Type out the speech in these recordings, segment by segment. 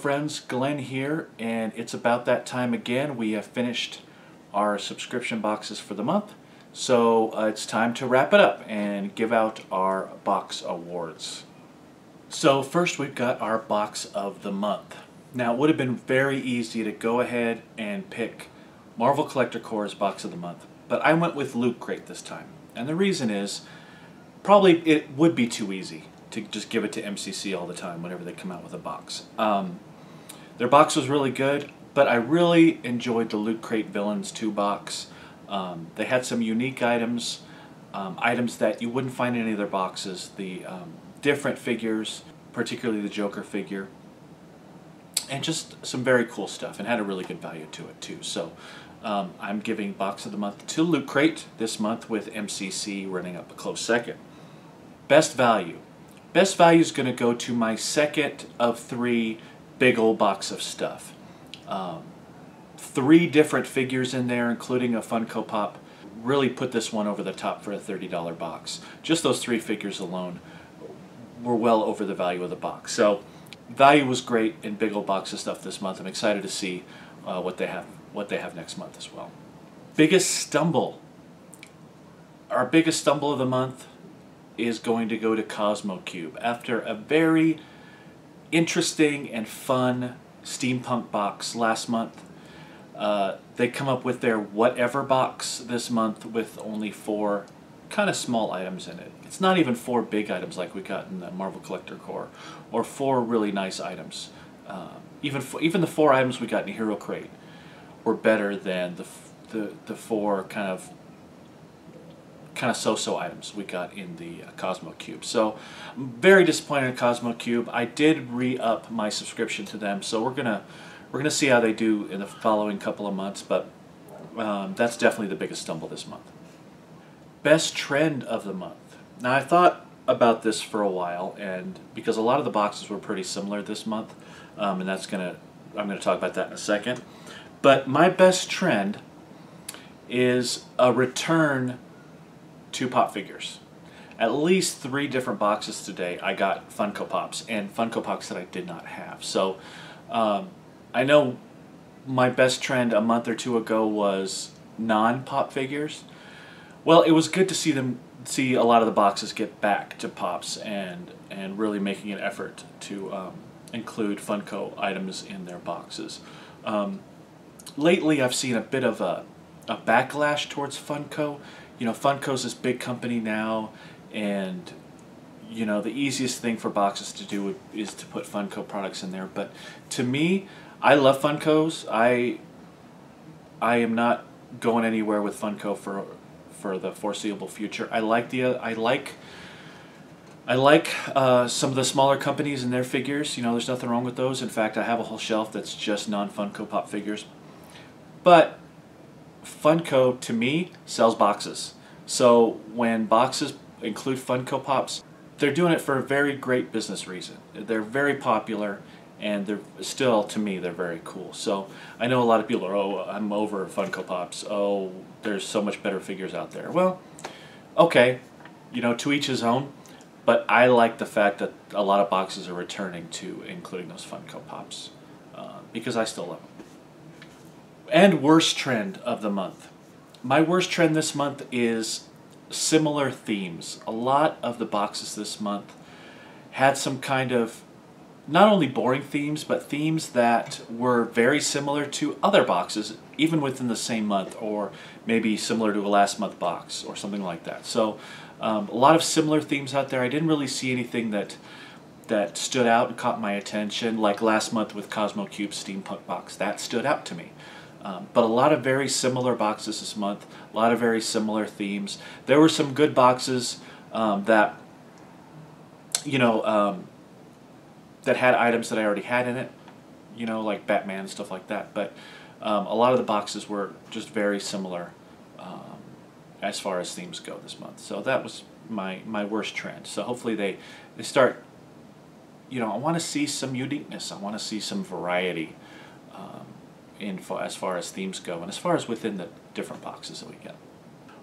friends, Glenn here, and it's about that time again. We have finished our subscription boxes for the month, so it's time to wrap it up and give out our box awards. So first we've got our box of the month. Now it would have been very easy to go ahead and pick Marvel Collector Corps' box of the month, but I went with Loot Crate this time, and the reason is probably it would be too easy to just give it to MCC all the time whenever they come out with a box. Their box was really good, but I really enjoyed the Loot Crate Villains 2 box. They had some unique items, items that you wouldn't find in any of their boxes. The different figures, particularly the Joker figure, and just some very cool stuff, and had a really good value to it too. So I'm giving box of the month to Loot Crate this month, with MCC running up a close second. Best value. Best value is going to go to my second of 3 big old box of stuff. 3 different figures in there, including a Funko Pop, really put this one over the top for a $30 box. Just those 3 figures alone were well over the value of the box. So value was great in big old box of stuff this month. I'm excited to see what they have next month as well. Biggest stumble. Our biggest stumble of the month is going to go to Cosmo Cube. After a very interesting and fun steampunk box last month, they come up with their whatever box this month with only 4 kind of small items in it. It's not even 4 big items like we got in the Marvel Collector Corps, or 4 really nice items. Even the 4 items we got in Hero Crate were better than the 4 kind of so-so items we got in the Cosmo Cube. So I'm very disappointed in Cosmo Cube. I did re-up my subscription to them, so we're gonna see how they do in the following couple of months, but that's definitely the biggest stumble this month. Best trend of the month. Now I thought about this for a while, and because a lot of the boxes were pretty similar this month, and I'm gonna talk about that in a second. But my best trend is a return to pop figures. At least 3 different boxes today I got Funko Pops, and Funko Pops that I did not have. So I know my best trend a month or 2 ago was non-pop figures. Well, it was good to see a lot of the boxes get back to pops and really making an effort to include Funko items in their boxes. Lately I've seen a bit of a backlash towards Funko. You know, Funko's this big company now, and you know, the easiest thing for boxes to do is to put Funko products in there. But to me, I love Funkos. I am not going anywhere with Funko for the foreseeable future. I like some of the smaller companies and their figures. You know, there's nothing wrong with those. In fact, I have a whole shelf that's just non-Funko Pop figures. But Funko, to me, sells boxes. So when boxes include Funko Pops, they're doing it for a very great business reason. They're very popular, and they're still, to me, they're very cool. So I know a lot of people are, oh, I'm over Funko Pops. Oh, there's so much better figures out there. Well, okay, you know, to each his own. But I like the fact that a lot of boxes are returning to including those Funko Pops, because I still love them. And worst trend of the month. My worst trend this month is similar themes. A lot of the boxes this month had some kind of, not only boring themes, but themes that were very similar to other boxes, even within the same month, or maybe similar to a last month box, or something like that. So a lot of similar themes out there. I didn't really see anything that stood out and caught my attention, like last month with Cosmo Cube Steampunk box. That stood out to me. But a lot of very similar boxes this month, a lot of very similar themes. There were some good boxes that, you know, that had items that I already had in it, you know, like Batman and stuff like that. But a lot of the boxes were just very similar as far as themes go this month. So that was my worst trend. So hopefully they start, you know, I want to see some uniqueness. I want to see some variety as far as themes go, and as far as within the different boxes that we get.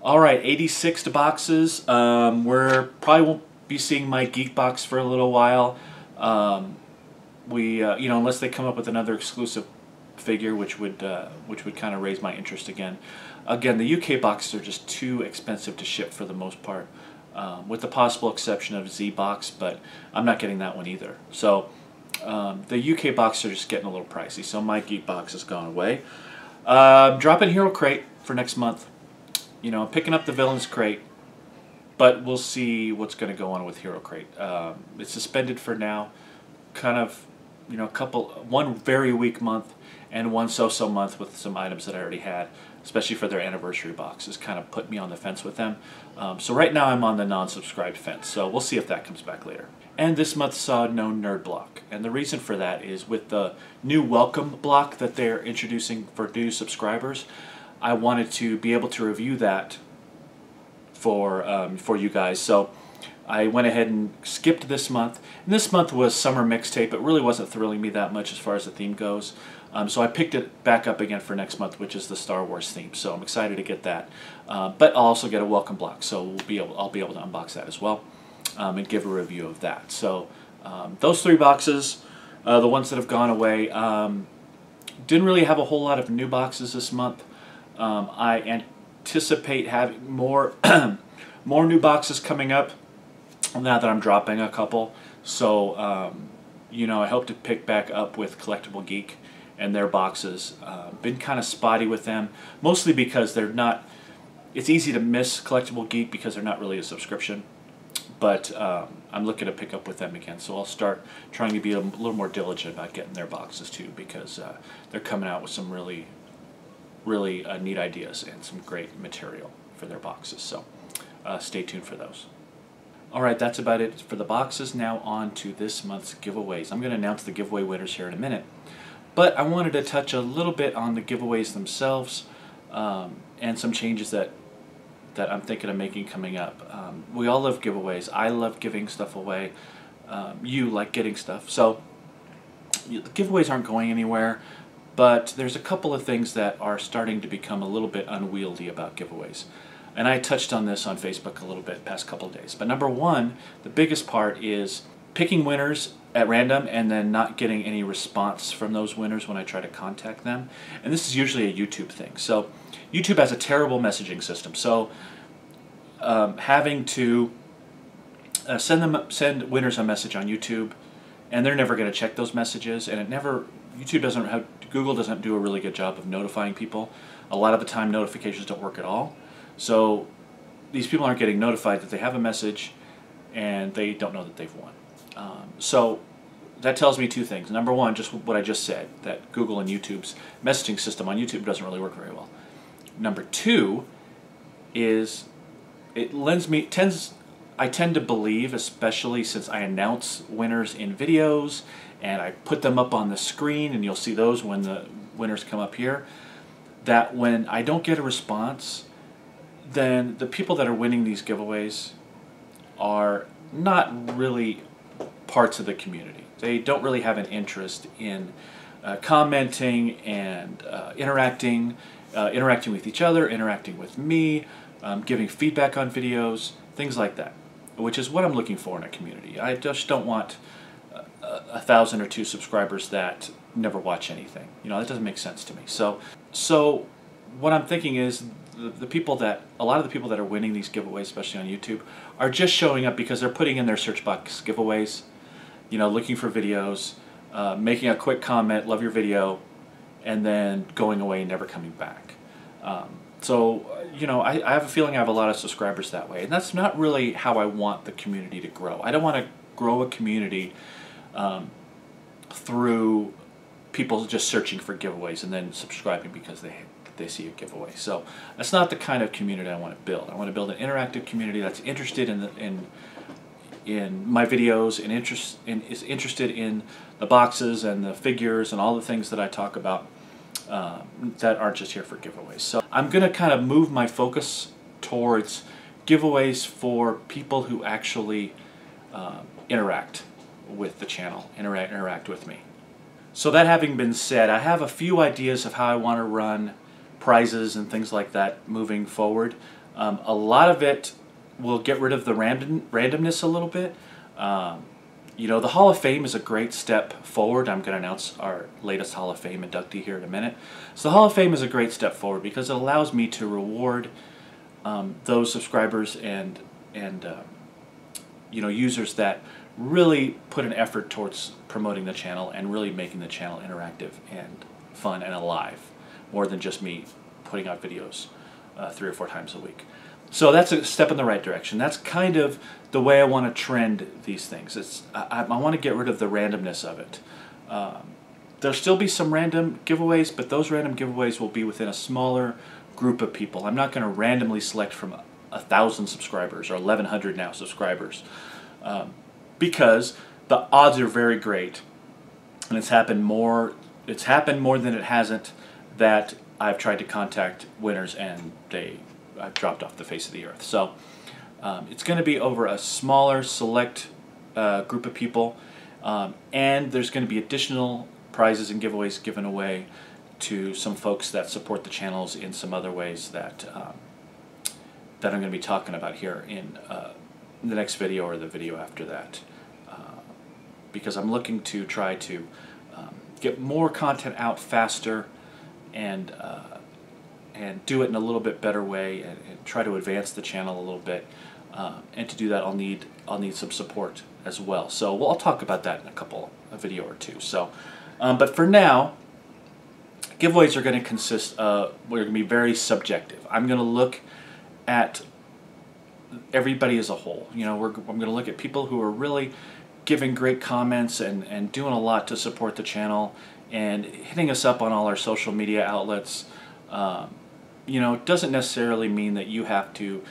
Alright, 86 boxes. We're probably won't be seeing my Geek box for a little while. you know, unless they come up with another exclusive figure, which would kind of raise my interest again. Again, the UK boxes are just too expensive to ship for the most part, with the possible exception of Z box, but I'm not getting that one either. So the UK boxes are just getting a little pricey. So my Geek box has gone away. Dropping Hero Crate for next month. You know, picking up the Villains Crate, but we'll see what's going to go on with Hero Crate. It's suspended for now. Kind of, you know, one very weak month and one so-so month with some items that I already had, especially for their anniversary boxes, kind of put me on the fence with them. So right now I'm on the non-subscribed fence, so we'll see if that comes back later. And this month saw no Nerd Block, and the reason for that is with the new welcome block that they're introducing for new subscribers, I wanted to be able to review that for you guys. So I went ahead and skipped this month. And this month was Summer Mixtape. It really wasn't thrilling me that much as far as the theme goes. So I picked it back up again for next month, which is the Star Wars theme. So I'm excited to get that. But I'll also get a welcome block, so I'll be able to unbox that as well and give a review of that. So those 3 boxes, the ones that have gone away, didn't really have a whole lot of new boxes this month. I anticipate having more more new boxes coming up now that I'm dropping a couple. So you know, I hope to pick back up with Collectible Geek and their boxes. Been kind of spotty with them, mostly because they're not. It's easy to miss Collectible Geek because they're not really a subscription. But I'm looking to pick up with them again, so I'll start trying to be a little more diligent about getting their boxes too, because they're coming out with some really neat ideas and some great material for their boxes. So stay tuned for those. Alright, that's about it for the boxes. Now on to this month's giveaways. I'm going to announce the giveaway winners here in a minute. But I wanted to touch a little bit on the giveaways themselves and some changes that I'm thinking of making coming up. We all love giveaways. I love giving stuff away. You like getting stuff. So the giveaways aren't going anywhere, but there's a couple of things that are starting to become a little bit unwieldy about giveaways. And I touched on this on Facebook a little bit past couple of days. But number one, the biggest part is picking winners at random and then not getting any response from those winners when I try to contact them. And this is usually a YouTube thing. So YouTube has a terrible messaging system. So having to send winners a message on YouTube, and they're never going to check those messages, and Google doesn't do a really good job of notifying people. A lot of the time notifications don't work at all. So these people aren't getting notified that they have a message and they don't know that they've won. So that tells me 2 things. Number one, just what I just said, that Google and YouTube's messaging system on YouTube doesn't really work very well. Number 2 is I tend to believe, especially since I announce winners in videos and I put them up on the screen, and you'll see those when the winners come up here, that when I don't get a response, then the people that are winning these giveaways are not really parts of the community. They don't really have an interest in commenting and interacting with each other, interacting with me, giving feedback on videos, things like that, which is what I'm looking for in a community. I just don't want 1,000 or 2 subscribers that never watch anything. You know, that doesn't make sense to me. So what I'm thinking is a lot of the people that are winning these giveaways, especially on YouTube, are just showing up because they're putting in their search box giveaways, you know, looking for videos, making a quick comment, love your video, and then going away and never coming back. So, you know, I have a feeling I have a lot of subscribers that way, and that's not really how I want the community to grow. I don't want to grow a community through people just searching for giveaways and then subscribing because they see a giveaway. So that's not the kind of community I want to build. I want to build an interactive community that's interested in my videos and is interested in the boxes and the figures and all the things that I talk about that aren't just here for giveaways. So I'm going to kind of move my focus towards giveaways for people who actually interact with the channel, interact with me. So that having been said, I have a few ideas of how I want to run prizes and things like that moving forward. A lot of it will get rid of the randomness a little bit. You know, the Hall of Fame is a great step forward. I'm going to announce our latest Hall of Fame inductee here in a minute. So the Hall of Fame is a great step forward because it allows me to reward those subscribers and you know, users that really put an effort towards promoting the channel and really making the channel interactive and fun and alive, more than just me putting out videos 3 or 4 times a week. So that's a step in the right direction. That's kind of the way I want to trend these things. I want to get rid of the randomness of it. There'll still be some random giveaways, but those random giveaways will be within a smaller group of people. I'm not going to randomly select from 1,000 subscribers or 1,100 now subscribers, because the odds are very great, and it's happened more than it hasn't, that I've tried to contact winners and I've dropped off the face of the earth. So it's going to be over a smaller select group of people, and there's going to be additional prizes and giveaways given away to some folks that support the channels in some other ways that I'm going to be talking about here in the next video or the video after that, because I'm looking to try to get more content out faster and do it in a little bit better way, and try to advance the channel a little bit. And to do that, I'll need some support as well. So I'll talk about that in a video or two. So, but for now, giveaways are going to consist of, we're going to be very subjective. I'm going to look at everybody as a whole. You know, I'm going to look at people who are really giving great comments and doing a lot to support the channel and hitting us up on all our social media outlets. You know, it doesn't necessarily mean that you have to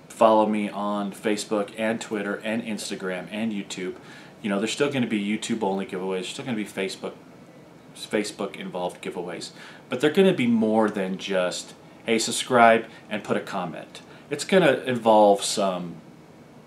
follow me on Facebook and Twitter and Instagram and YouTube. You know, there's still going to be YouTube only giveaways. There's still going to be Facebook involved giveaways, but they're going to be more than just, hey, subscribe and put a comment. It's going to involve some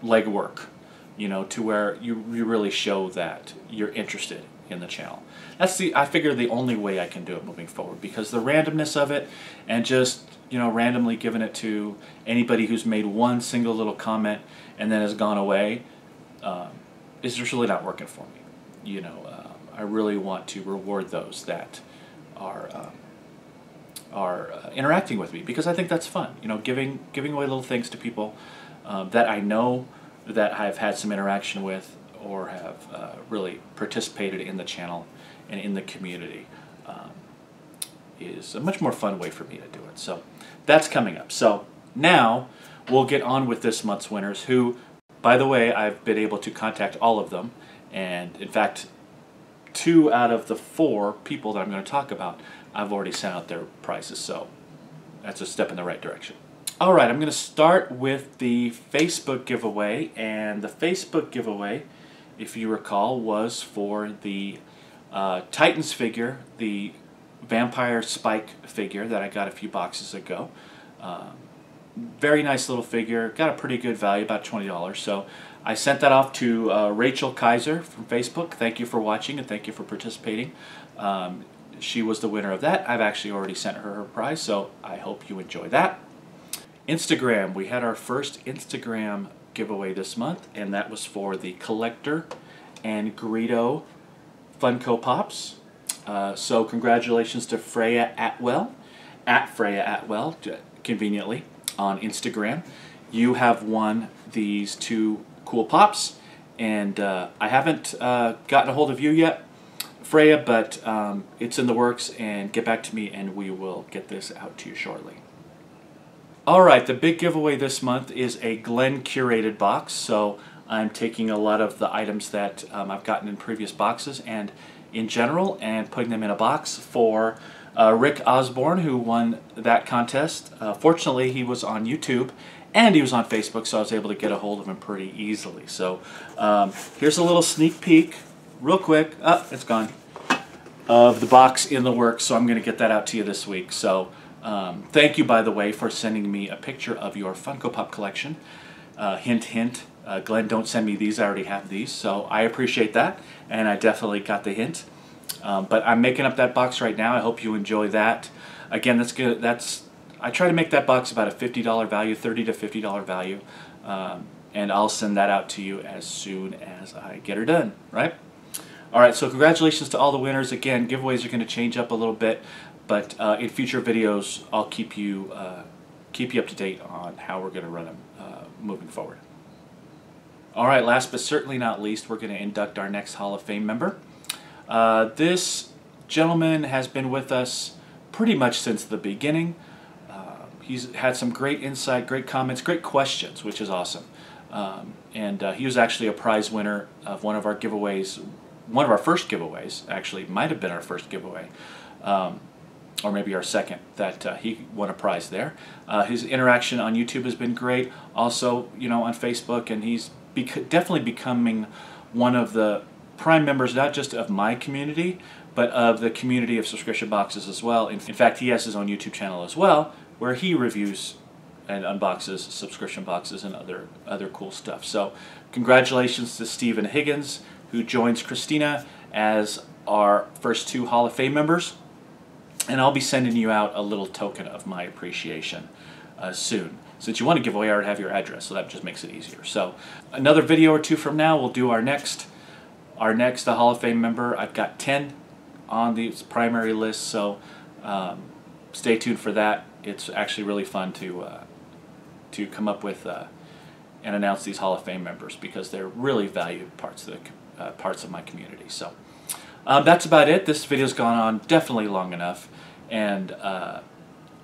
legwork, you know, to where you really show that you're interested in the channel. I figure the only way I can do it moving forward, because the randomness of it and just, you know, randomly giving it to anybody who's made one single little comment and then has gone away is just really not working for me. You know, I really want to reward those that are interacting with me, because I think that's fun. You know, giving away little things to people that I know that I've had some interaction with or have really participated in the channel and in the community is a much more fun way for me to do it. So that's coming up. So now we'll get on with this month's winners, who, by the way, I've been able to contact all of them, and in fact 2 out of the 4 people that I'm going to talk about, I've already sent out their prizes, so that's a step in the right direction. Alright, I'm going to start with the Facebook giveaway, and the Facebook giveaway, if you recall, was for the Titans figure, the Vampire Spike figure that I got a few boxes ago. Very nice little figure, got a pretty good value, about $20, so I sent that off to Rachel Kaiser from Facebook. Thank you for watching and thank you for participating. She was the winner of that. I've actually already sent her prize, so I hope you enjoy that. Instagram, we had our first Instagram giveaway this month, and that was for the Collector and Greedo Funko Pops. So congratulations to Freya Atwell, at Freya Atwell, conveniently, on Instagram. You have won these 2 cool pops, and I haven't gotten a hold of you yet, Freya, but it's in the works, and get back to me and we will get this out to you shortly. Alright, the big giveaway this month is a Glenn curated box, so I'm taking a lot of the items that I've gotten in previous boxes and in general and putting them in a box for Rick Osborne, who won that contest. Fortunately, he was on YouTube and he was on Facebook, so I was able to get a hold of him pretty easily. So here's a little sneak peek, real quick, it's gone, of the box in the works, so I'm going to get that out to you this week. So thank you, by the way, for sending me a picture of your Funko Pop collection. Hint, hint, Glenn, don't send me these, I already have these, so I appreciate that, and I definitely got the hint. But I'm making up that box right now. I hope you enjoy that. Again, that's good. I try to make that box about a $50 value, $30 to $50 value. and I'll send that out to you as soon as I get her done, right? Alright, so congratulations to all the winners. Again, giveaways are going to change up a little bit, but in future videos I'll keep you up to date on how we're going to run them moving forward. Alright, last but certainly not least, we're going to induct our next Hall of Fame member. This gentleman has been with us pretty much since the beginning. He's had some great insight, great comments, great questions, which is awesome. And he was actually a prize winner of one of our giveaways. One of our first giveaways, actually, might have been our first giveaway, or maybe our second, that he won a prize there. His interaction on YouTube has been great. Also, you know, on Facebook, and he's definitely becoming one of the prime members, not just of my community, but of the community of subscription boxes as well. In fact, he has his own YouTube channel as well, where he reviews and unboxes subscription boxes and other cool stuff. So, congratulations to Stephen Higgins, who joins Christina as our first 2 Hall of Fame members. And I'll be sending you out a little token of my appreciation soon. Since you want to give away, I already have your address, so that just makes it easier. So another video or 2 from now, we'll do our next Hall of Fame member. I've got 10 on the primary list, so stay tuned for that. It's actually really fun to come up with and announce these Hall of Fame members, because they're really valued parts of my community. So that's about it. This video's gone on definitely long enough, and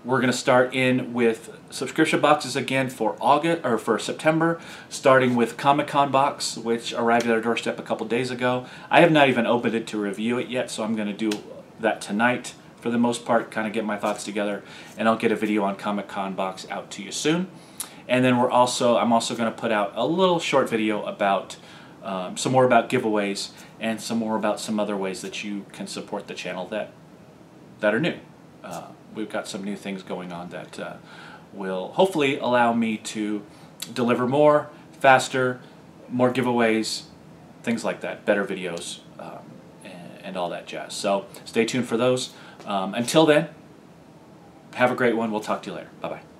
we're going to start in with subscription boxes again for September, starting with Comic-Con box, which arrived at our doorstep a couple days ago. I have not even opened it to review it yet, so I'm going to do that tonight for the most part, kind of get my thoughts together, and I'll get a video on Comic-Con box out to you soon. And then I'm also going to put out a little short video about some more about giveaways, and some more about some other ways that you can support the channel that are new. We've got some new things going on that will hopefully allow me to deliver more, faster, more giveaways, things like that, better videos, and all that jazz. So stay tuned for those. Until then, have a great one. We'll talk to you later. Bye-bye.